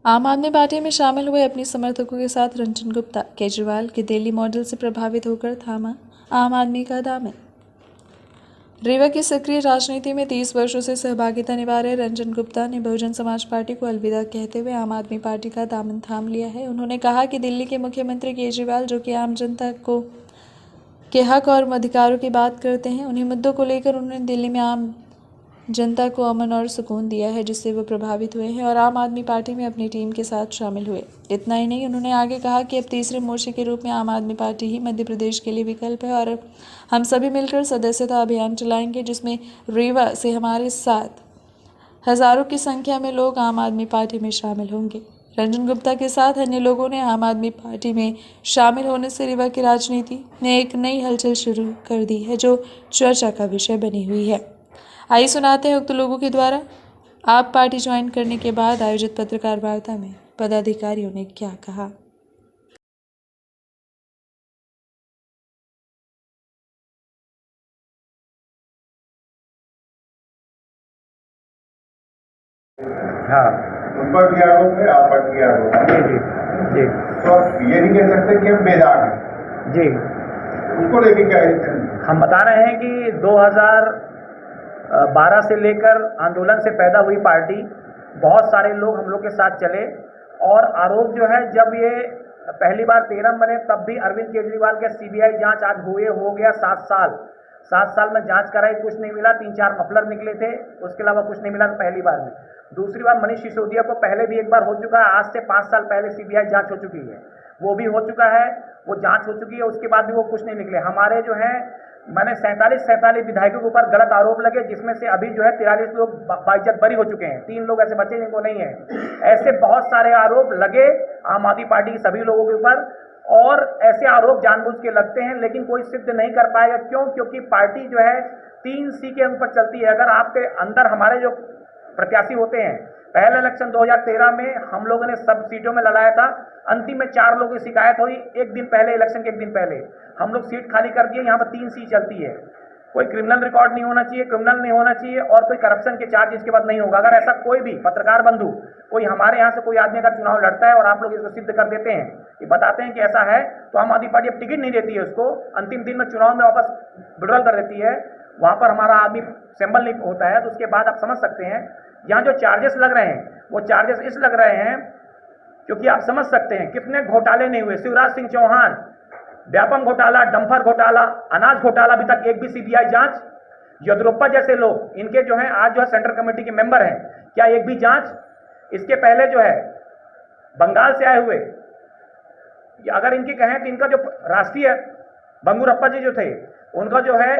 आम आदमी पार्टी में शामिल हुए अपने समर्थकों के साथ रंजन गुप्ता। केजरीवाल के दिल्ली मॉडल से प्रभावित होकर थामा आम आदमी का दामन। रीवा की सक्रिय राजनीति में 30 वर्षों से सहभागिता निभा रहे रंजन गुप्ता ने बहुजन समाज पार्टी को अलविदा कहते हुए आम आदमी पार्टी का दामन थाम लिया है। उन्होंने कहा कि दिल्ली के मुख्यमंत्री केजरीवाल, जो कि आम जनता के हक और अधिकारों की बात करते हैं, उन्हीं मुद्दों को लेकर उन्होंने दिल्ली में आम जनता को अमन और सुकून दिया है, जिससे वो प्रभावित हुए हैं और आम आदमी पार्टी में अपनी टीम के साथ शामिल हुए। इतना ही नहीं, उन्होंने आगे कहा कि अब तीसरे मोर्चे के रूप में आम आदमी पार्टी ही मध्य प्रदेश के लिए विकल्प है और हम सभी मिलकर सदस्यता अभियान चलाएंगे, जिसमें रीवा से हमारे साथ हजारों की संख्या में लोग आम आदमी पार्टी में शामिल होंगे। रंजन गुप्ता के साथ अन्य लोगों ने आम आदमी पार्टी में शामिल होने से रीवा की राजनीति में एक नई हलचल शुरू कर दी है, जो चर्चा का विषय बनी हुई है। आइए सुनाते हैं उक्त लोगों के द्वारा आप पार्टी ज्वाइन करने के बाद आयोजित पत्रकार वार्ता में पदाधिकारियों ने क्या कहा। हाँ, उन पर भी आरोप है, आप पर भी आरोप है। जी जी तो आप ये नहीं कह सकते कि हम बेदाग हैं। जी उसको लेके क्या है? हम बता रहे हैं कि 2012 से लेकर आंदोलन से पैदा हुई पार्टी, बहुत सारे लोग हम लोग के साथ चले और आरोप जो है, जब ये पहली बार 13 बने तब भी अरविंद केजरीवाल के सीबीआई जांच आज हो गया 7 साल में जांच कराई, कुछ नहीं मिला। 3-4 मफलर निकले थे, उसके अलावा कुछ नहीं मिला पहली बार में। दूसरी बार मनीष सिसोदिया को पहले भी एक बार हो चुका है, आज से 5 साल पहले सीबीआई जांच हो चुकी है, वो भी हो चुका है, वो जांच हो चुकी है, उसके बाद भी वो कुछ नहीं निकले। हमारे जो है मैंने 47 विधायकों के ऊपर गलत आरोप लगे, जिसमें से अभी जो है 43 लोग बाइज्जत बरी हो चुके हैं, 3 लोग ऐसे बचे जिनको नहीं है। ऐसे बहुत सारे आरोप लगे आम आदमी पार्टी के सभी लोगों के ऊपर, और ऐसे आरोप जानबूझ के लगते हैं, लेकिन कोई सिद्ध नहीं कर पाएगा। क्यों? क्योंकि पार्टी जो है 3 सी के ऊपर चलती है। अगर आपके अंदर हमारे जो प्रत्याशी होते हैं, पहले इलेक्शन 2013 में हम लोगों ने सब सीटों में लड़ाया था, अंतिम में 4 लोगों की शिकायत हुई। एक दिन पहले, इलेक्शन के एक दिन पहले हम लोग सीट खाली कर दिए। यहाँ पर 3 सीट चलती है। कोई क्रिमिनल रिकॉर्ड नहीं होना चाहिए, क्रिमिनल नहीं होना चाहिए, और कोई करप्शन के चार्ज इसके बाद नहीं होगा। अगर ऐसा कोई भी पत्रकार बंधु, कोई हमारे यहाँ से कोई आदमी अगर चुनाव लड़ता है और आप लोग इसको सिद्ध कर देते हैं, ये बताते हैं कि ऐसा है, तो आम आदमी पार्टी अब टिकट नहीं देती है उसको, अंतिम दिन में चुनाव में वापस विड्रॉल कर देती है। वहाँ पर हमारा आदमी सिंबल नहीं होता है, तो उसके बाद आप समझ सकते हैं यहाँ जो चार्जेस लग रहे हैं, वो चार्जेस इस लग रहे हैं क्योंकि आप समझ सकते हैं कितने घोटाले नहीं हुए। शिवराज सिंह चौहान, व्यापम घोटाला, डंफर घोटाला, अनाज घोटाला, अभी तक एक भी सीबीआई जांच। येदियुरप्पा जैसे लोग, इनके जो है आज जो है सेंट्रल कमेटी के मेंबर हैं, क्या एक भी जांच? इसके पहले जो है बंगाल से आए हुए, अगर इनके कहें तो इनका जो राष्ट्रीय बंगुरप्पा जी जो थे, उनका जो है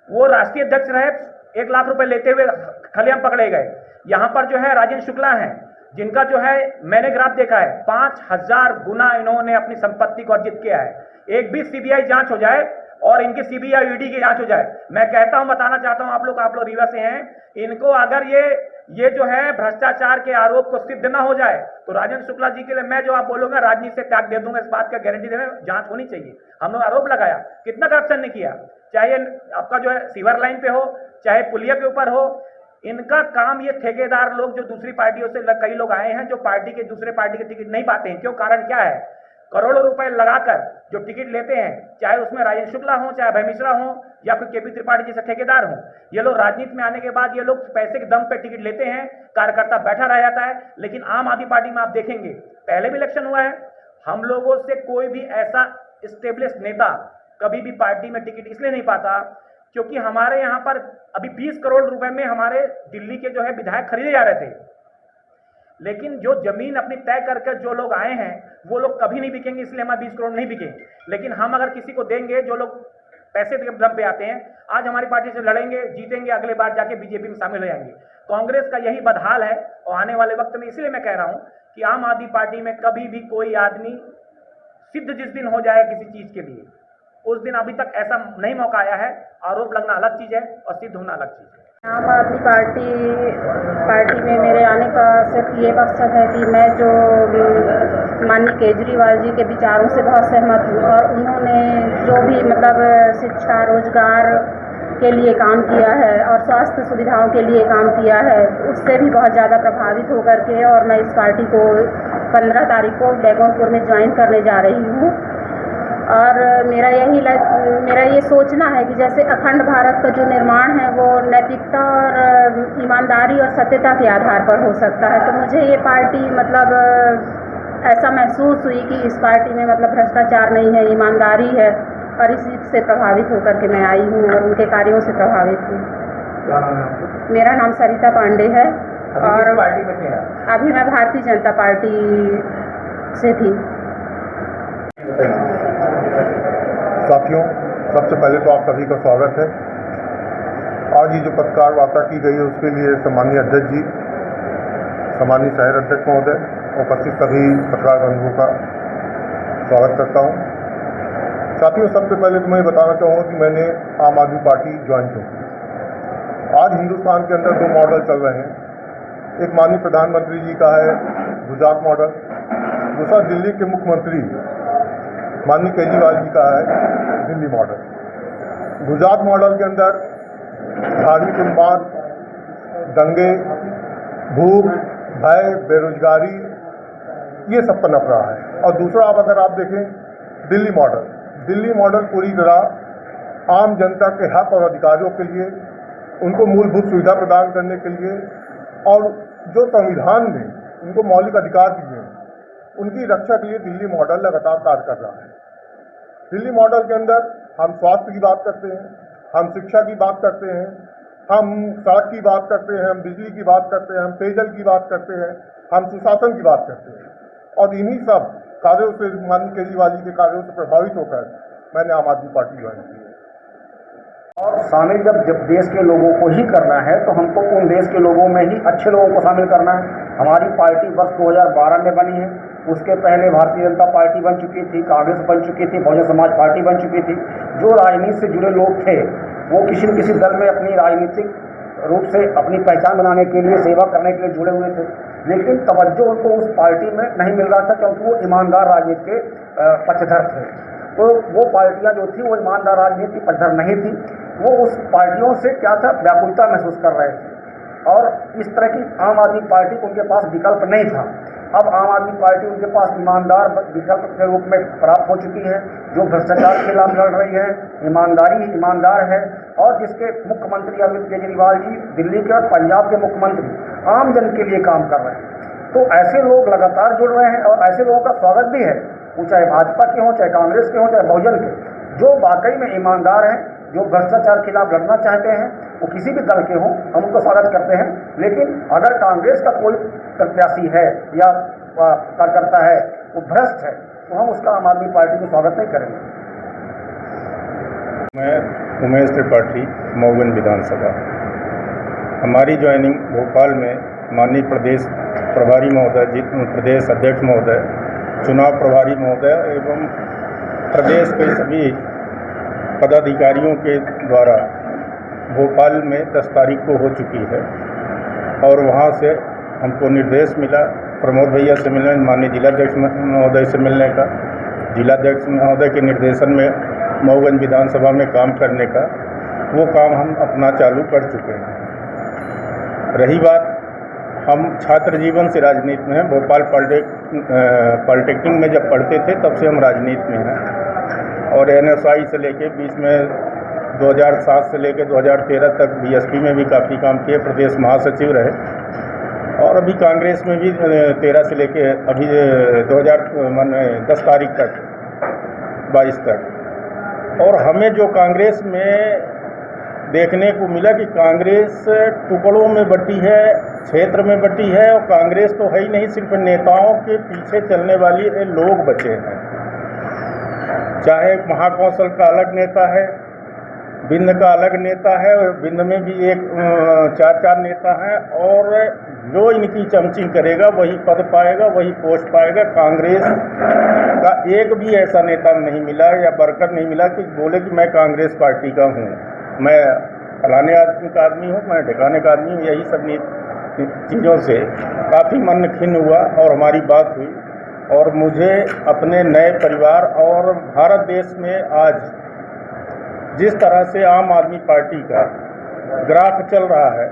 वो राष्ट्रीय अध्यक्ष रहे, 1 लाख रुपए लेते हुए खलियाम पकड़े गए। यहाँ पर जो है राजेंद्र शुक्ला हैं, जिनका जो है मैंने ग्राफ देखा है, 5000 गुना इन्होंने अपनी संपत्ति को अर्जित किया है। एक भी सीबीआई जांच हो जाए और इनकी सीबीआई ईडी की जांच हो जाए, मैं कहता हूं, बताना चाहता हूं आप लोग रीवा से हैं, इनको अगर ये जो है भ्रष्टाचार के आरोप को सिद्ध ना हो जाए, तो राजेंद्र शुक्ला जी के लिए मैं जो आप बोलूंगा राजनीति से त्याग दे दूंगा। इस बात का गारंटी देना, जांच होनी चाहिए। हम लोग आरोप लगाया, कितना करप्शन ने किया, चाहे आपका जो है सीवर लाइन पे हो, चाहे पुलिया के ऊपर हो। इनका काम, ये ठेकेदार लोग जो दूसरी पार्टियों से कई लोग आए हैं, जो पार्टी के दूसरे पार्टी के टिकट नहीं पाते हैं। क्यों? कारण क्या है? करोड़ों रुपए लगाकर जो टिकट लेते हैं, चाहे उसमें राजेंद्र शुक्ला हो, चाहे अभय मिश्रा हो, या फिर केपी त्रिपाठी जैसे ठेकेदार हो, ये लोग राजनीति में आने के बाद ये लोग पैसे के दम पे टिकट लेते हैं, कार्यकर्ता बैठा रह जाता है। लेकिन आम आदमी पार्टी में आप देखेंगे, पहले भी इलेक्शन हुआ है, हम लोगों से कोई भी ऐसा स्टेब्लिश नेता कभी भी पार्टी में टिकट इसलिए नहीं पाता क्योंकि हमारे यहाँ पर अभी 20 करोड़ रुपए में हमारे दिल्ली के जो है विधायक खरीदे जा रहे थे, लेकिन जो जमीन अपनी तय करके जो लोग आए हैं, वो लोग कभी नहीं बिकेंगे, इसलिए हमारे 20 करोड़ नहीं बिके। लेकिन हम अगर किसी को देंगे, जो लोग पैसे के दम पे आते हैं, आज हमारी पार्टी से लड़ेंगे, जीतेंगे, अगले बार जाके बीजेपी में शामिल हो जाएंगे। कांग्रेस का यही बदहाल है, और आने वाले वक्त में इसलिए मैं कह रहा हूं कि आम आदमी पार्टी में कभी भी कोई आदमी सिद्ध जिस दिन हो जाए किसी चीज के लिए, उस दिन अभी तक ऐसा नहीं मौका आया है। आरोप लगना अलग चीज है और सिद्ध होना अलग चीज है। आम आदमी पार्टी में मेरे आने का सिर्फ ये मकसद है कि मैं जो माननीय केजरीवाल जी के विचारों से बहुत सहमत हूँ, और उन्होंने जो भी मतलब शिक्षा, रोजगार के लिए काम किया है और स्वास्थ्य सुविधाओं के लिए काम किया है, उससे भी बहुत ज़्यादा प्रभावित होकर के और मैं इस पार्टी को 15 तारीख को बेगमपुर में ज्वाइन करने जा रही हूँ। और मेरा ये सोचना है कि जैसे अखंड भारत का जो निर्माण है वो नैतिकता और ईमानदारी और सत्यता के आधार पर हो सकता है, तो मुझे ये पार्टी मतलब ऐसा महसूस हुई कि इस पार्टी में मतलब भ्रष्टाचार नहीं है, ईमानदारी है, और इसी से प्रभावित होकर के मैं आई हूँ और उनके कार्यों से प्रभावित हूँ। क्या नाम है आपका? मेरा नाम सरिता पांडे है और और पार्टी में क्या है? अभी मैं भारतीय जनता पार्टी से थी। साथियों, सबसे पहले तो आप सभी का स्वागत है। आज ये जो पत्रकार वार्ता की गई है उसके लिए सम्मानीय अध्यक्ष जी, सम्मानीय शहर अध्यक्ष महोदय, उपस्थित सभी पत्रकार बंधुओं का स्वागत करता हूँ। साथियों, सबसे पहले तो मैं बताना चाहूँगा कि मैंने आम आदमी पार्टी ज्वाइन की। आज हिंदुस्तान के अंदर 2 मॉडल चल रहे हैं। एक माननीय प्रधानमंत्री जी का है गुजरात मॉडल, दूसरा दिल्ली के मुख्यमंत्री माननीय केजरीवाल जी का है दिल्ली मॉडल। गुजरात मॉडल के अंदर धार्मिक उन्माद, दंगे, भूख, भय, बेरोजगारी, ये सब पनप रहा है। और दूसरा अगर आप देखें दिल्ली मॉडल पूरी तरह आम जनता के हक और अधिकारों के लिए, उनको मूलभूत सुविधा प्रदान करने के लिए और जो संविधान में उनको मौलिक अधिकार दिए हैं उनकी रक्षा के लिए दिल्ली मॉडल लगातार कार्य कर रहा है। दिल्ली मॉडल के अंदर हम स्वास्थ्य की बात करते हैं, हम शिक्षा की बात करते हैं, हम सड़क की बात करते हैं, हम बिजली की बात करते हैं, हम पेयजल की बात करते हैं, हम सुशासन की बात करते हैं। और इन्हीं सब कार्यों से, माननीय केजरीवाल जी के कार्यों से प्रभावित होकर मैंने आम आदमी पार्टी ज्वाइन की है। और शामिल जब देश के लोगों को ही करना है तो हमको उन देश के लोगों में ही अच्छे लोगों को शामिल करना है। हमारी पार्टी वर्ष 2012 में बनी है, उसके पहले भारतीय जनता पार्टी बन चुकी थी, कांग्रेस बन चुकी थी, बहुजन समाज पार्टी बन चुकी थी। जो राजनीति से जुड़े लोग थे वो किसी न किसी दल में अपनी राजनीतिक रूप से अपनी पहचान बनाने के लिए, सेवा करने के लिए जुड़े हुए थे, लेकिन तवज्जो उनको उस पार्टी में नहीं मिल रहा था क्योंकि वो ईमानदार राजनीति के पक्षधर थे। तो वो पार्टियां जो थी वो ईमानदार राजनीति की पक्षधर नहीं थी, वो उस पार्टियों से क्या था, व्याकुलता महसूस कर रहे थे और इस तरह की आम आदमी पार्टी को उनके पास विकल्प नहीं था। अब आम आदमी पार्टी उनके पास ईमानदार विकल्प के रूप में प्राप्त हो चुकी है, जो भ्रष्टाचार के खिलाफ लड़ रही है, ईमानदार है और जिसके मुख्यमंत्री अरविंद केजरीवाल जी दिल्ली के और पंजाब के मुख्यमंत्री आम जन के लिए काम कर रहे हैं। तो ऐसे लोग लगातार जुड़ रहे हैं और ऐसे लोगों का स्वागत भी है, वो चाहे भाजपा के हों, चाहे कांग्रेस के हों, चाहे बहुजन के, जो वाकई में ईमानदार हैं, जो भ्रष्टाचार के खिलाफ लड़ना चाहते हैं, वो किसी भी दल के हों, हम उनको स्वागत करते हैं। लेकिन अगर कांग्रेस का कोई प्रत्याशी है या कार्यकर्ता है वो भ्रष्ट है तो हम उसका आम आदमी पार्टी में स्वागत नहीं करेंगे। मैं उमेश त्रिपाठी, मऊगंज विधानसभा। हमारी ज्वाइनिंग भोपाल में माननीय प्रदेश प्रभारी महोदय, प्रदेश अध्यक्ष महोदय, चुनाव प्रभारी महोदय एवं प्रदेश के सभी पदाधिकारियों के द्वारा भोपाल में 10 तारीख को हो चुकी है और वहाँ से हमको निर्देश मिला प्रमोद भैया से मिलने, माननीय जिलाध्यक्ष महोदय से मिलने का, जिलाध्यक्ष महोदय के निर्देशन में मऊगंज विधानसभा में काम करने का। वो काम हम अपना चालू कर चुके हैं। रही बात, हम छात्र जीवन से राजनीति में हैं। भोपाल पॉलिटेक्निक में जब पढ़ते थे तब से हम राजनीति में हैं और NSI से लेके बीच में 2007 से लेकर 2013 तक BSP में भी काफ़ी काम किए, प्रदेश महासचिव रहे और अभी कांग्रेस में भी 13 से लेके अभी 10 तारीख तक 22 तक। और हमें जो कांग्रेस में देखने को मिला कि कांग्रेस टुकड़ों में बटी है, क्षेत्र में बटी है और कांग्रेस तो है ही नहीं, सिर्फ नेताओं के पीछे चलने वाली लोग बचे हैं। चाहे महाकौशल का अलग नेता है, बिंद का अलग नेता है, बिंद में भी 4 नेता हैं और जो इनकी चमचिंग करेगा वही पद पाएगा, वही पोस्ट पाएगा। कांग्रेस का एक भी ऐसा नेता नहीं मिला या वर्कर नहीं मिला कि बोले कि मैं कांग्रेस पार्टी का हूँ, मैं फलाने आदमी का आदमी हूँ, मैं ठिकाने का आदमी हूँ। यही सब चीज़ों से काफ़ी मन खिन्न हुआ और हमारी बात हुई और मुझे अपने नए परिवार और भारत देश में आज जिस तरह से आम आदमी पार्टी का ग्राफ चल रहा है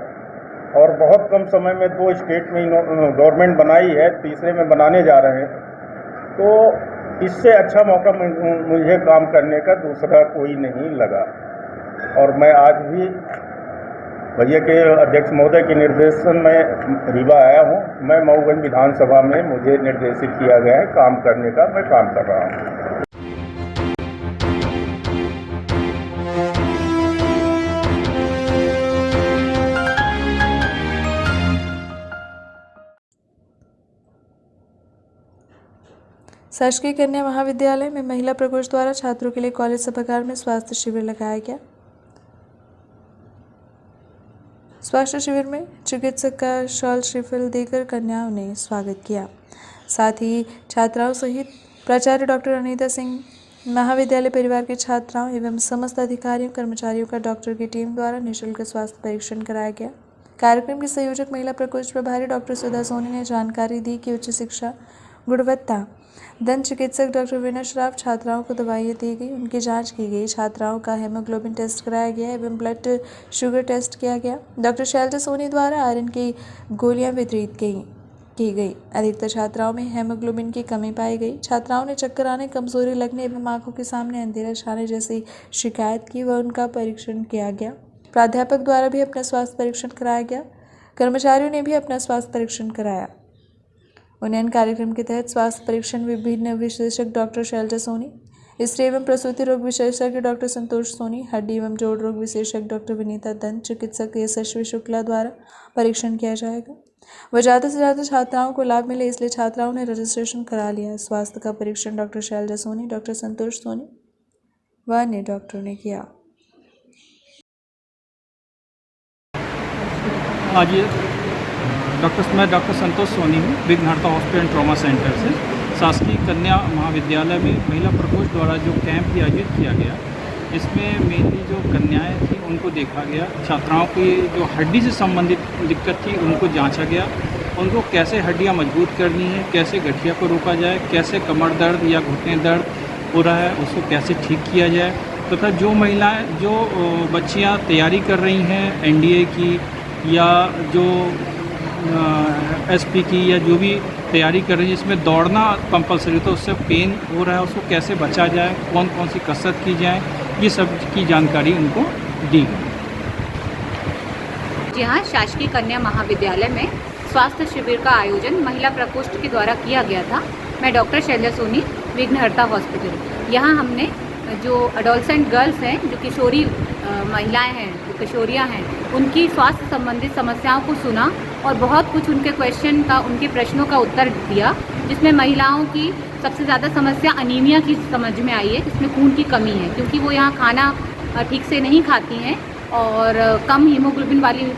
और बहुत कम समय में 2 स्टेट में गवर्नमेंट बनाई है, तीसरे में बनाने जा रहे हैं, तो इससे अच्छा मौका मुझे काम करने का दूसरा कोई नहीं लगा। और मैं आज भी भैया के अध्यक्ष महोदय के निर्देशन में रीवा आया हूँ। मैं मऊगंज विधानसभा में मुझे निर्देशित किया गया है काम करने का, मैं काम कर रहा हूँ। शासकीय कन्या महाविद्यालय में महिला प्रकोष्ठ द्वारा छात्रों के लिए कॉलेज सभागार में स्वास्थ्य शिविर लगाया गया। स्वास्थ्य शिविर में चिकित्सक का शॉल श्रीफल देकर कन्याओं ने स्वागत किया। साथ ही छात्राओं सहित प्राचार्य डॉक्टर अनीता सिंह, महाविद्यालय परिवार के छात्राओं एवं समस्त अधिकारियों कर्मचारियों का डॉक्टर की टीम द्वारा निःशुल्क स्वास्थ्य परीक्षण कराया गया। कार्यक्रम की संयोजक महिला प्रकोष्ठ प्रभारी डॉक्टर सुधा सोनी ने जानकारी दी कि उच्च शिक्षा गुणवत्ता दंत चिकित्सक डॉक्टर विनय श्राफ छात्राओं को दवाइयाँ दी गई, उनकी जांच की गई, छात्राओं का हेमोग्लोबिन टेस्ट कराया गया एवं ब्लड शुगर टेस्ट किया गया। डॉक्टर शैलजा सोनी द्वारा आयरन की गोलियां वितरित की गई। अधिकतर छात्राओं में हेमोग्लोबिन की कमी पाई गई। छात्राओं ने चक्कर आने, कमजोरी लगने एवं आंखों के सामने अंधेरा छाने जैसी शिकायत की व उनका परीक्षण किया गया। प्राध्यापक द्वारा भी अपना स्वास्थ्य परीक्षण कराया गया। कर्मचारियों ने भी अपना स्वास्थ्य परीक्षण कराया। उन्नयन कार्यक्रम के तहत स्वास्थ्य परीक्षण विभिन्न विशेषज्ञ डॉक्टर शैलजा सोनी, स्त्री एवं प्रसूति रोग विशेषज्ञ डॉक्टर संतोष सोनी, हड्डी एवं जोड़ रोग विशेषज्ञ डॉक्टर विनीता, दंत चिकित्सक यशस्वी शुक्ला द्वारा परीक्षण किया जाएगा। वह ज़्यादा से ज़्यादा छात्राओं को लाभ मिले इसलिए छात्राओं ने रजिस्ट्रेशन करा लिया। स्वास्थ्य का परीक्षण डॉक्टर शैलजा सोनी, डॉक्टर संतोष सोनी व अन्य डॉक्टरों ने किया। आज मैं डॉक्टर संतोष सोनी हूँ, विघ्नहर्ता हॉस्पिटल एंड ट्रॉमा सेंटर से। शासकीय कन्या महाविद्यालय में महिला प्रकोष्ठ द्वारा जो कैंप आयोजित किया गया, इसमें मेनली जो कन्याएं थी उनको देखा गया। छात्राओं की जो हड्डी से संबंधित दिक्कत थी उनको जांचा गया। उनको कैसे हड्डियां मजबूत करनी है, कैसे गठिया को रोका जाए, कैसे कमर दर्द या घुटने दर्द हो रहा है उसको कैसे ठीक किया जाए, तथा जो महिलाएँ जो बच्चियाँ तैयारी कर रही हैं NDA की या जो SP की या जो भी तैयारी कर रही है जिसमें दौड़ना कंपलसरी, तो उससे पेन हो रहा है उसको कैसे बचा जाए, कौन कौन सी कसरत की जाए, ये सब की जानकारी उनको दी गई। जी हाँ, शासकीय कन्या महाविद्यालय में स्वास्थ्य शिविर का आयोजन महिला प्रकोष्ठ के द्वारा किया गया था। मैं डॉक्टर शैलजा सोनी, विघ्नहर्ता हॉस्पिटल। यहाँ हमने जो अडोलसेंट गर्ल्स हैं, जो किशोरी महिलाएं हैं, जो किशोरियाँ हैं, उनकी स्वास्थ्य संबंधित समस्याओं को सुना और बहुत कुछ उनके उनके प्रश्नों का उत्तर दिया, जिसमें महिलाओं की सबसे ज़्यादा समस्या अनीमिया की समझ में आई है, जिसमें खून की कमी है, क्योंकि वो यहाँ खाना ठीक से नहीं खाती हैं और कम हीमोग्लोबिन वाली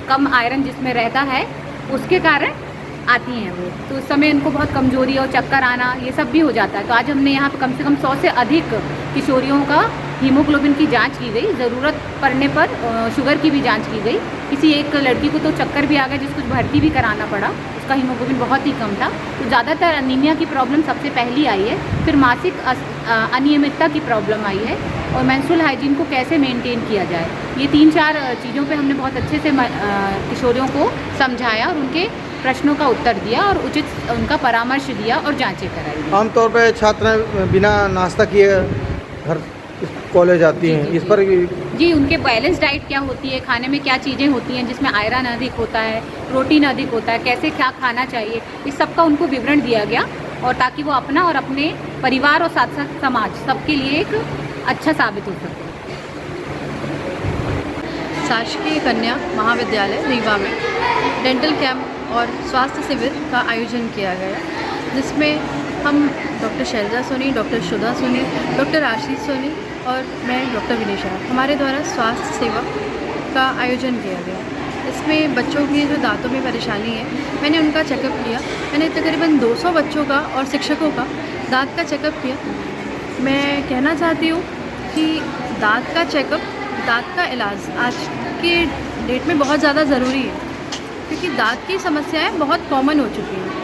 कम आयरन जिसमें रहता है उसके कारण आती हैं वो, तो उस समय इनको बहुत कमजोरी और चक्कर आना ये सब भी हो जाता है। तो आज हमने यहाँ पर कम से कम 100 से अधिक किशोरियों का हीमोग्लोबिन की जांच की गई। ज़रूरत पड़ने पर शुगर की भी जांच की गई। किसी एक लड़की को तो चक्कर भी आ गया जिसको भर्ती भी कराना पड़ा, उसका हीमोग्लोबिन बहुत ही कम था। तो ज़्यादातर अनीमिया की प्रॉब्लम सबसे पहली आई है, फिर मासिक अनियमितता की प्रॉब्लम आई है और मेंस्ट्रुअल हाइजीन को कैसे मेंटेन किया जाए, ये 3-4 चीज़ों पे हमने बहुत अच्छे से किशोरियों को समझाया और उनके प्रश्नों का उत्तर दिया और उचित उनका परामर्श दिया और जांचें कराई। आमतौर पर छात्राएं बिना नाश्ता किए घर कॉलेज आती हैं, इस पर जी उनके बैलेंस डाइट क्या होती है, खाने में क्या चीज़ें होती हैं जिसमें आयरन अधिक होता है, प्रोटीन अधिक होता है, कैसे क्या खाना चाहिए, इस सब का उनको विवरण दिया गया और ताकि वो अपना और अपने परिवार और साथ साथ समाज सबके लिए एक अच्छा साबित हो सके। शासकीय कन्या महाविद्यालय रीवा में डेंटल कैंप और स्वास्थ्य शिविर का आयोजन किया गया, जिसमें हम डॉक्टर शैलजा सोनी, डॉक्टर सुधा सोनी, डॉक्टर आशीष सोनी और मैं डॉक्टर विनय श्राफ हमारे द्वारा स्वास्थ्य सेवा का आयोजन किया गया। इसमें बच्चों की जो दांतों में परेशानी है, मैंने उनका चेकअप किया। मैंने तकरीबन 200 बच्चों का और शिक्षकों का दांत का चेकअप किया। मैं कहना चाहती हूँ कि दांत का चेकअप, दांत का इलाज आज के डेट में बहुत ज़्यादा ज़रूरी है, क्योंकि दांत की समस्याएं बहुत कॉमन हो चुकी हैं।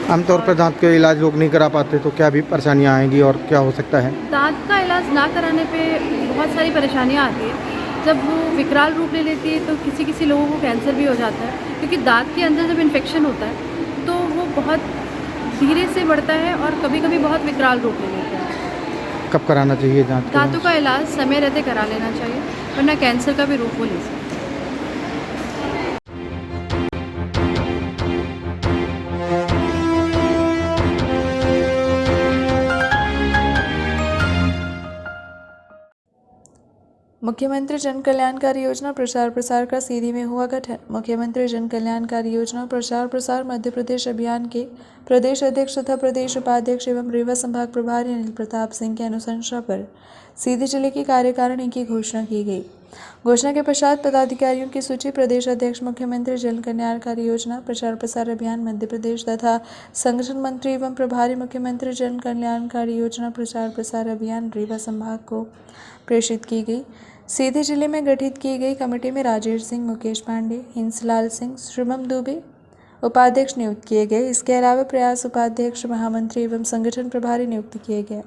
आमतौर पर दांत के इलाज लोग नहीं करा पाते तो क्या भी परेशानियां आएंगी और क्या हो सकता है? दांत का इलाज ना कराने पे बहुत सारी परेशानियां आती है। जब वो विकराल रूप ले लेती है तो किसी किसी लोगों को कैंसर भी हो जाता है, क्योंकि दांत के अंदर जब इन्फेक्शन होता है तो वो बहुत धीरे से बढ़ता है और कभी कभी बहुत विकराल रूप ले लेता है। कब कराना चाहिए दांत का? दांतों का इलाज समय रहते करा लेना चाहिए, वरना कैंसर का भी रूप वो ले सकता है। मुख्यमंत्री जन कल्याणकारी योजना प्रचार प्रसार का सीधी में हुआ गठन। मुख्यमंत्री जन कल्याणकारी योजना प्रचार प्रसार मध्य प्रदेश अभियान के प्रदेश अध्यक्ष तथा प्रदेश उपाध्यक्ष एवं रीवा संभाग प्रभारी अनिल प्रताप सिंह की अनुशंसा पर सीधी जिले की कार्यकारिणी की घोषणा की गई। घोषणा के पश्चात पदाधिकारियों की सूची प्रदेश अध्यक्ष मुख्यमंत्री जन कल्याणकारी योजना प्रचार प्रसार अभियान मध्य प्रदेश तथा संगठन मंत्री एवं प्रभारी मुख्यमंत्री जन कल्याणकारी योजना प्रचार प्रसार अभियान रीवा संभाग को प्रेषित की गई। सीधी जिले में गठित की गई कमेटी में राजेश सिंह, मुकेश पांडे, हिंसलाल सिंह, शुभम दुबे उपाध्यक्ष नियुक्त किए गए। इसके अलावा प्रयास उपाध्यक्ष, महामंत्री एवं संगठन प्रभारी नियुक्त किए गए।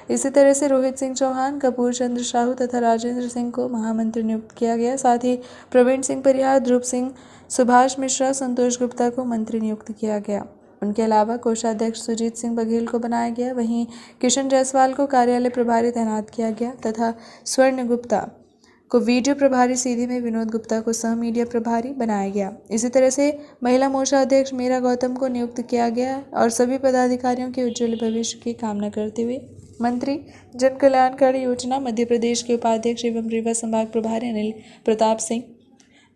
इसी तरह से रोहित सिंह चौहान, कपूर चंद्र साहू तथा राजेंद्र सिंह को महामंत्री नियुक्त किया गया। साथ ही प्रवीण सिंह परिहार, ध्रुव सिंह, सुभाष मिश्रा, संतोष गुप्ता को मंत्री नियुक्त किया गया। उनके अलावा कोषाध्यक्ष सुजीत सिंह बघेल को बनाया गया। वहीं किशन जायसवाल को कार्यालय प्रभारी तैनात किया गया तथा स्वर्ण गुप्ता को वीडियो प्रभारी, सीधी में विनोद गुप्ता को सह मीडिया प्रभारी बनाया गया। इसी तरह से महिला मोर्चा अध्यक्ष मीरा गौतम को नियुक्त किया गया और सभी पदाधिकारियों के उज्ज्वल भविष्य की कामना करते हुए मंत्री जन कल्याणकारी योजना मध्य प्रदेश के उपाध्यक्ष एवं रीवा संभाग प्रभारी अनिल प्रताप सिंह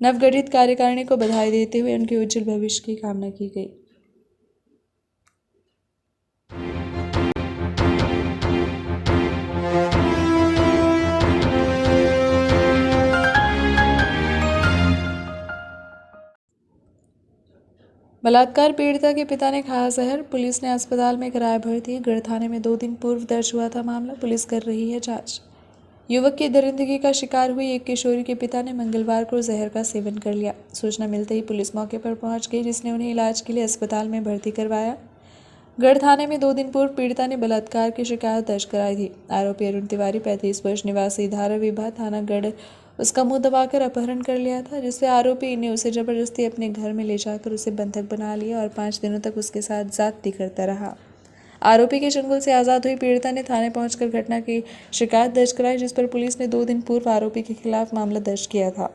नवगठित कार्यकारिणी को बधाई देते हुए उनके उज्ज्वल भविष्य की कामना की गई। बलात्कार पीड़िता के पिता ने खाया जहर, पुलिस ने अस्पताल में कराया भर्ती। गढ़ थाने में 2 दिन पूर्व दर्ज हुआ था मामला, पुलिस कर रही है जांच। युवक की दरिंदगी का शिकार हुई एक किशोरी के पिता ने मंगलवार को जहर का सेवन कर लिया। सूचना मिलते ही पुलिस मौके पर पहुंच गई, जिसने उन्हें इलाज के लिए अस्पताल में भर्ती करवाया। गढ़ थाने में 2 दिन पूर्व पीड़िता ने बलात्कार की शिकायत दर्ज कराई थी। आरोपी अरुण तिवारी 35 वर्ष निवासी धारा विभा थाना गढ़ उसका मुंह दबाकर अपहरण कर लिया था, जिससे आरोपी ने उसे जबरदस्ती अपने घर में ले जाकर उसे बंधक बना लिया और 5 दिनों तक उसके साथ जाति करता रहा। आरोपी के चंगुल से आज़ाद हुई पीड़िता ने थाने पहुंचकर घटना की शिकायत दर्ज कराई, जिस पर पुलिस ने 2 दिन पूर्व आरोपी के खिलाफ मामला दर्ज किया था।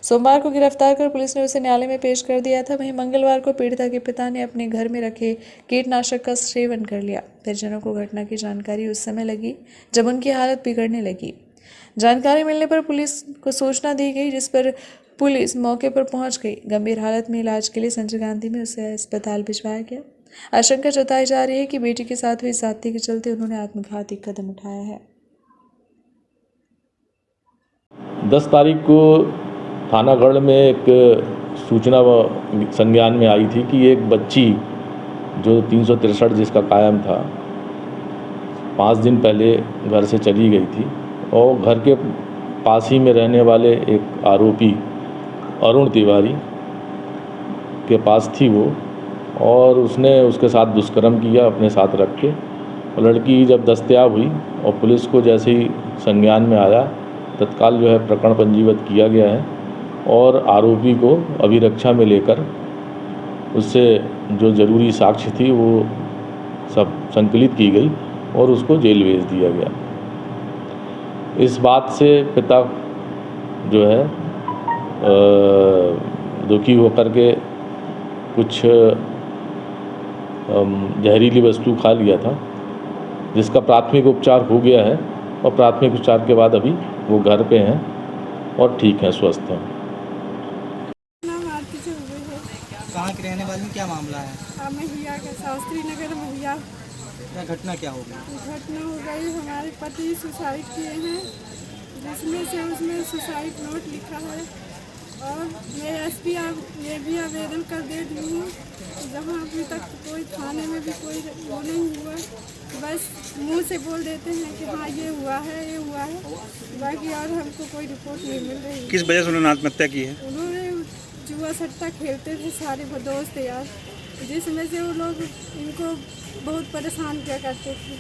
सोमवार को गिरफ्तार कर पुलिस ने उसे न्यायालय में पेश कर दिया था। वहीं मंगलवार को पीड़िता के पिता ने अपने घर में रखे कीटनाशक का सेवन कर लिया। परिजनों को घटना की जानकारी उस समय लगी जब उनकी हालत बिगड़ने लगी। जानकारी मिलने पर पुलिस को सूचना दी गई, जिस पर पुलिस मौके पर पहुंच गई। गंभीर हालत में इलाज के लिए संजय गांधी में उसे अस्पताल भिजवाया गया। आशंका जताई जा रही है कि बेटी के साथ हुई ज्यादती के चलते उन्होंने आत्मघाती कदम उठाया है। 10 तारीख को थानागढ़ में एक सूचना संज्ञान में आई थी कि एक बच्ची जो 363 जिसका कायम था 5 दिन पहले घर से चली गई थी और घर के पास ही में रहने वाले एक आरोपी अरुण तिवारी के पास थी वो, और उसने उसके साथ दुष्कर्म किया अपने साथ रख के। और लड़की जब दस्तयाब हुई और पुलिस को जैसे ही संज्ञान में आया, तत्काल जो है प्रकरण पंजीबद्ध किया गया है और आरोपी को अभिरक्षा में लेकर उससे जो ज़रूरी साक्ष्य थी वो सब संकलित की गई और उसको जेल भेज दिया गया। इस बात से पिता जो है दुखी होकर के कुछ जहरीली वस्तु खा लिया था, जिसका प्राथमिक उपचार हो गया है और प्राथमिक उपचार के बाद अभी वो घर पे हैं और ठीक हैं, स्वस्थ हैं। कहाँ के रहने वाली, क्या मामला है? महिया के शास्त्री नगर महिया। क्या घटना क्या हो गई? घटना हो गई, हमारे पति सुसाइड किए हैं, जिसमें से उसमें सुसाइड नोट लिखा है और मैं एसपी ये भी आवेदन कर दे दी हूँ। जहाँ अभी तक कोई थाने में भी कोई वो नहीं हुआ, बस मुंह से बोल देते हैं कि हाँ ये हुआ है, बाकी और हमको कोई रिपोर्ट नहीं मिल रही। किस वजह से उन्होंने आत्महत्या की है? उन्होंने जुआ सट्टा खेलते थे सारे दोस्त यार, जिसमें से वो लोग इनको बहुत परेशान किया करते थे।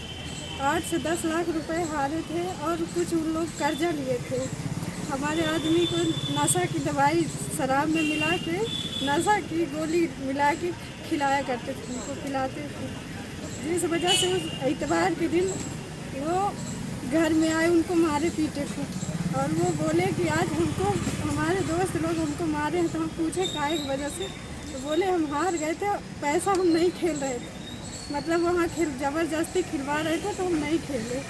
8 से 10 लाख रुपए हारे थे और कुछ उन लोग कर्जा लिए थे। हमारे आदमी को नशा की दवाई शराब में मिला के, नशा की गोली मिला के खिलाया करते थे, उनको खिलाते थे। जिस वजह से उस इतवार के दिन वो घर में आए, उनको मारे पीटे थे और वो बोले कि आज हमको हमारे दोस्त लोग हमको मारे हैं। तो हम पूछे काहे की वजह से, तो बोले हम हार गए थे, पैसा हम नहीं खेल रहे थे, मतलब वहाँ ज़बरदस्ती खिलवा रहे थे तो हम नहीं खेले,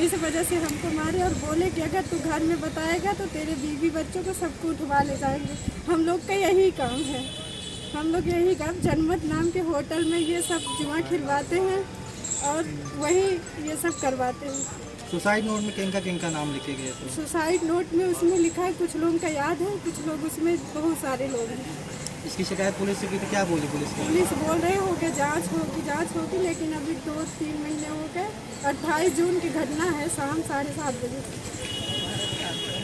इस वजह से हमको मारे। और बोले कि अगर तू घर में बताएगा तो तेरे बीवी बच्चों को सबको उठवा ले जाएंगे। हम लोग का यही काम है, हम लोग यही काम जनमत नाम के होटल में ये सब जुआ खिलवाते हैं और वही ये सब करवाते हैं। सुसाइड नोट में किनका नाम लिखे गए थे? सुसाइड नोट में उसमें लिखा है, कुछ लोगों का याद है, कुछ लोग उसमें बहुत सारे लोग हैं। इसकी शिकायत पुलिस से की तो क्या बोली पुलिस को? पुलिस बोल रहे हो कि जांच होगी, लेकिन अभी 2-3 महीने हो गए। 28 जून की घटना है, शाम 7:30 बजे,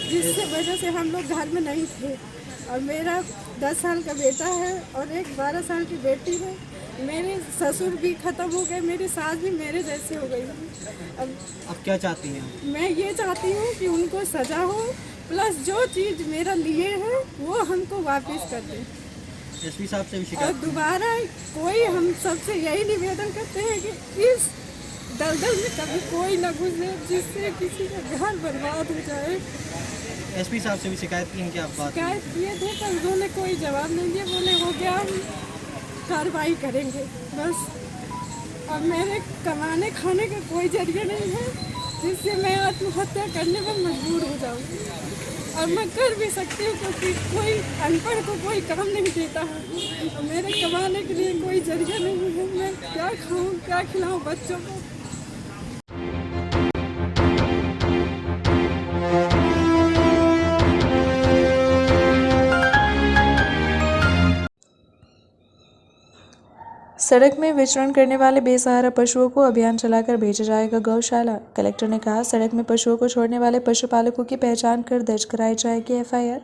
जिससे वजह से हम लोग घर में नहीं थे। और मेरा 10 साल का बेटा है और एक 12 साल की बेटी है। मेरे ससुर भी ख़त्म हो गए, मेरी सास भी मेरे जैसे हो गई। अब क्या चाहती हैं? मैं ये चाहती हूँ कि उनको सज़ा हो, प्लस जो चीज़ मेरा लिए है वो हमको वापस कर दें। एसपी साहब से भी और शिकायत? दोबारा कोई, हम सबसे यही निवेदन करते हैं कि इस दलदल में कभी कोई न घुसे जिससे किसी का घर बर्बाद हो जाए। एसपी साहब से भी शिकायत की हैं क्या आप? बात शिकायत किए थे पर उन्होंने कोई जवाब नहीं दिया, बोले हो गया हम कार्रवाई करेंगे बस। अब मेरे कमाने खाने का कोई जरिया नहीं है जिससे मैं आत्महत्या करने पर मजबूर हो जाऊँ। और मैं कर भी सकती हूँ क्योंकि कोई अनपढ़ को कोई काम नहीं देता है और मेरे कमाने के लिए कोई जरिया नहीं है। मैं क्या खाऊँ, क्या खिलाऊँ बच्चों को? सड़क में विचरण करने वाले बेसहारा पशुओं को अभियान चलाकर भेजा जाएगा गौशाला। कलेक्टर ने कहा, सड़क में पशुओं को छोड़ने वाले पशुपालकों की पहचान कर दर्ज कराई जाएगी एफआईआर।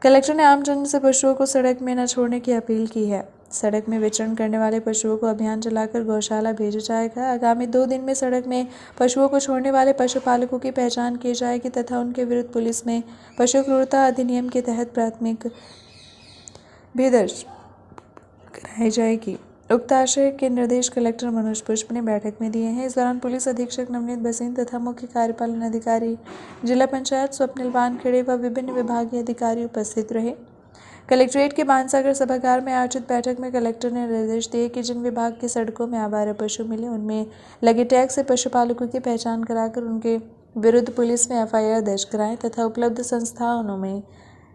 कलेक्टर ने आमजन से पशुओं को सड़क में न छोड़ने की अपील की है। सड़क में विचरण करने वाले पशुओं को अभियान चलाकर गौशाला भेजा जाएगा। आगामी 2 दिन में सड़क में पशुओं को छोड़ने वाले पशुपालकों की पहचान की जाएगी तथा उनके विरुद्ध पुलिस में पशु क्रूरता अधिनियम के तहत प्राथमिक भी दर्ज कराई जाएगी। उक्त आशय के निर्देश कलेक्टर मनोज पुष्प ने बैठक में दिए हैं। इस दौरान पुलिस अधीक्षक नवनीत बसीन तथा मुख्य कार्यपालन अधिकारी जिला पंचायत स्वप्निल वानखेड़े व विभिन्न विभागीय अधिकारी उपस्थित रहे। कलेक्ट्रेट के बाणसागर सभागार में आयोजित बैठक में कलेक्टर ने निर्देश दिए कि जिन विभाग की सड़कों में आवारा पशु मिले उनमें लगे टैग से पशुपालकों की पहचान कराकर उनके विरुद्ध पुलिस में एफआईआर दर्ज कराएं तथा उपलब्ध संस्थानों में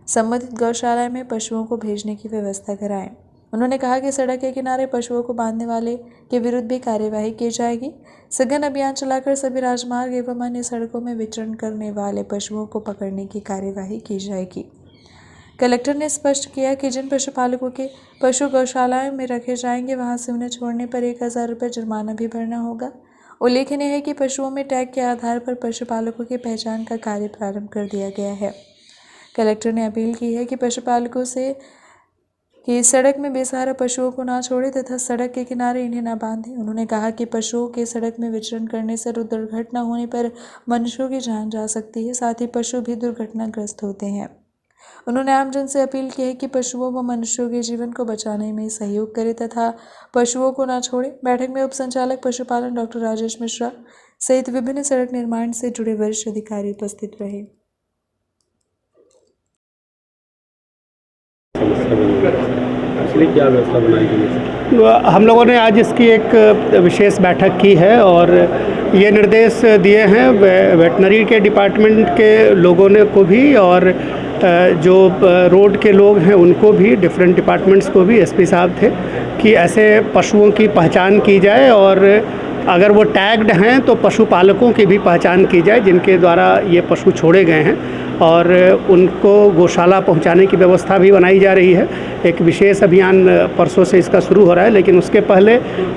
संबंधित गौशाला में पशुओं को भेजने की व्यवस्था कराएं। उन्होंने कहा कि सड़क के किनारे पशुओं को बांधने वाले के विरुद्ध भी कार्यवाही की जाएगी। सघन अभियान चलाकर सभी राजमार्ग एवं अन्य सड़कों में विचरण करने वाले पशुओं को पकड़ने की कार्यवाही की जाएगी। कलेक्टर ने स्पष्ट किया कि जिन पशुपालकों के पशु गौशालाओं में रखे जाएंगे वहां से उन्हें छोड़ने पर 1000 रुपये जुर्माना भी भरना होगा। उल्लेखनीय है कि पशुओं में टैग के आधार पर पशुपालकों की पहचान का कार्य प्रारंभ कर दिया गया है। कलेक्टर ने अपील की है कि पशुपालकों से कि सड़क में बेसहारा पशुओं को ना छोड़े तथा सड़क के किनारे इन्हें ना बांधें। उन्होंने कहा कि पशुओं के सड़क में विचरण करने से दुर्घटना होने पर मनुष्यों की जान जा सकती है, साथ ही पशु भी दुर्घटनाग्रस्त होते हैं। उन्होंने आमजन से अपील की है कि पशुओं व मनुष्यों के जीवन को बचाने में सहयोग करे तथा पशुओं को ना छोड़े। बैठक में उप संचालक पशुपालन डॉक्टर राजेश मिश्रा सहित विभिन्न सड़क निर्माण से जुड़े वरिष्ठ अधिकारी उपस्थित रहे। क्या व्यवस्था बनाई गई? हम लोगों ने आज इसकी एक विशेष बैठक की है और ये निर्देश दिए हैं वेटनरी के डिपार्टमेंट के लोगों ने को भी और जो रोड के लोग हैं उनको भी, डिफरेंट डिपार्टमेंट्स को भी, एसपी साहब थे, कि ऐसे पशुओं की पहचान की जाए और अगर वो टैग्ड हैं तो पशुपालकों की भी पहचान की जाए जिनके द्वारा ये पशु छोड़े गए हैं और उनको गौशाला पहुंचाने की व्यवस्था भी बनाई जा रही है। एक विशेष अभियान परसों से इसका शुरू हो रहा है, लेकिन उसके पहले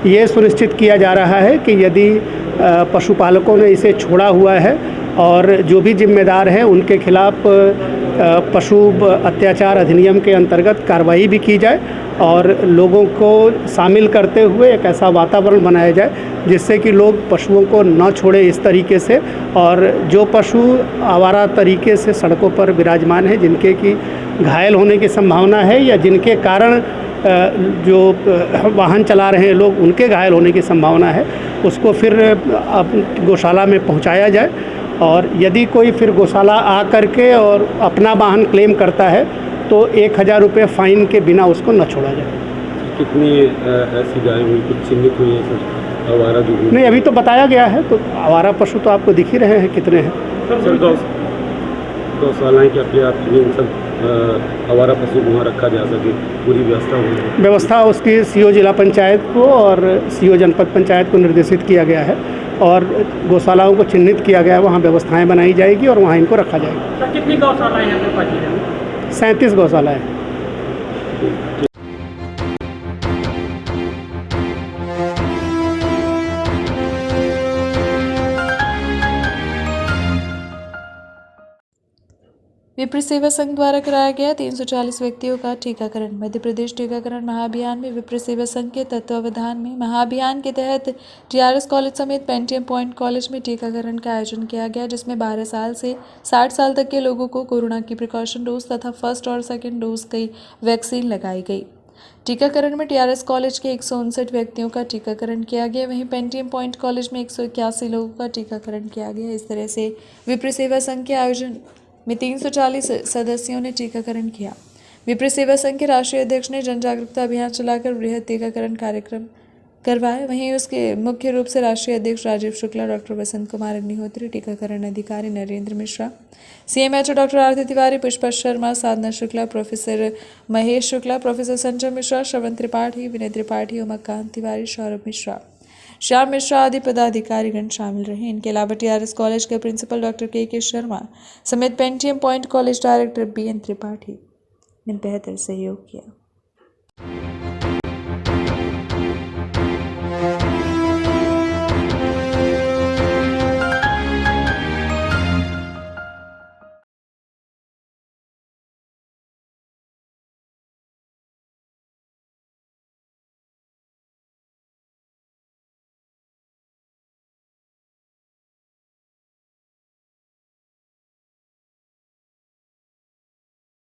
ये सुनिश्चित किया जा रहा है कि यदि पशुपालकों ने इसे छोड़ा हुआ है और जो भी जिम्मेदार हैं उनके खिलाफ़ पशु अत्याचार अधिनियम के अंतर्गत कार्रवाई भी की जाए और लोगों को शामिल करते हुए एक ऐसा वातावरण बनाया जाए जिससे कि लोग पशुओं को न छोड़े इस तरीके से, और जो पशु आवारा तरीके से सड़कों पर विराजमान है, जिनके की घायल होने की संभावना है या जिनके कारण जो वाहन चला रहे हैं लोग उनके घायल होने की संभावना है, उसको फिर गौशाला में पहुंचाया जाए। और यदि कोई फिर गौशाला आ करके और अपना वाहन क्लेम करता है तो 1000 रुपये फ़ाइन के बिना उसको न छोड़ा जाए। कितनी ऐसी गायें हुई, कुछ चिन्हित हुई है सर आवारा जो हुई? नहीं, अभी तो बताया गया है, तो आवारा पशु तो आपको दिख ही रहे हैं कितने हैं। सर गौशालाएँ क्या आपकी इन सब आवारा पशु को वहाँ रखा जा सके, पूरी व्यवस्था हुई? व्यवस्था उसकी सीओ जिला पंचायत को और सीओ जनपद पंचायत को निर्देशित किया गया है और गौशालाओं को चिन्हित किया गया है, वहाँ व्यवस्थाएं बनाई जाएगी और वहाँ इनको रखा जाएगा। सर कितनी गौशालाएं हैं आपके पास? 37 गौशालाएँ। विप्र सेवा संघ द्वारा कराया गया 340 व्यक्तियों का टीकाकरण। मध्य प्रदेश टीकाकरण महाअभियान में विप्र सेवा संघ के तत्वावधान में महाअभियान के तहत टीआरएस कॉलेज समेत पेंटियम पॉइंट कॉलेज में टीकाकरण का आयोजन किया गया, जिसमें 12 साल से 60 साल तक के लोगों को कोरोना की प्रिकॉशन डोज तथा फर्स्ट और सेकेंड डोज की वैक्सीन लगाई गई। टीकाकरण में टीआरएस कॉलेज के 159 व्यक्तियों का टीकाकरण किया गया, वहीं पेंटियम पॉइंट कॉलेज में 181 लोगों का टीकाकरण किया गया। इस तरह से विप्र सेवा संघ के आयोजन में 340 सदस्यों ने टीकाकरण किया। विप्र सेवा संघ के राष्ट्रीय अध्यक्ष ने जन जागरूकता अभियान चलाकर वृहद टीकाकरण कार्यक्रम करवाए। वहीं उसके मुख्य रूप से राष्ट्रीय अध्यक्ष राजीव शुक्ला, डॉक्टर वसंत कुमार अग्निहोत्री, टीकाकरण अधिकारी नरेंद्र मिश्रा, सीएमएचओ डॉक्टर आरती तिवारी, पुष्पा शर्मा, साधना शुक्ला, प्रोफेसर महेश शुक्ला, प्रोफेसर संजय मिश्रा, श्रवण त्रिपाठी, विनय त्रिपाठी, उमाकांत तिवारी, सौरभ मिश्रा, श्याम मिश्रा आदि पदाधिकारीगण शामिल रहे। इनके अलावा टीआरएस कॉलेज के प्रिंसिपल डॉक्टर के शर्मा समेत Pentium point college director BN Tripathi ने बेहतर सहयोग किया।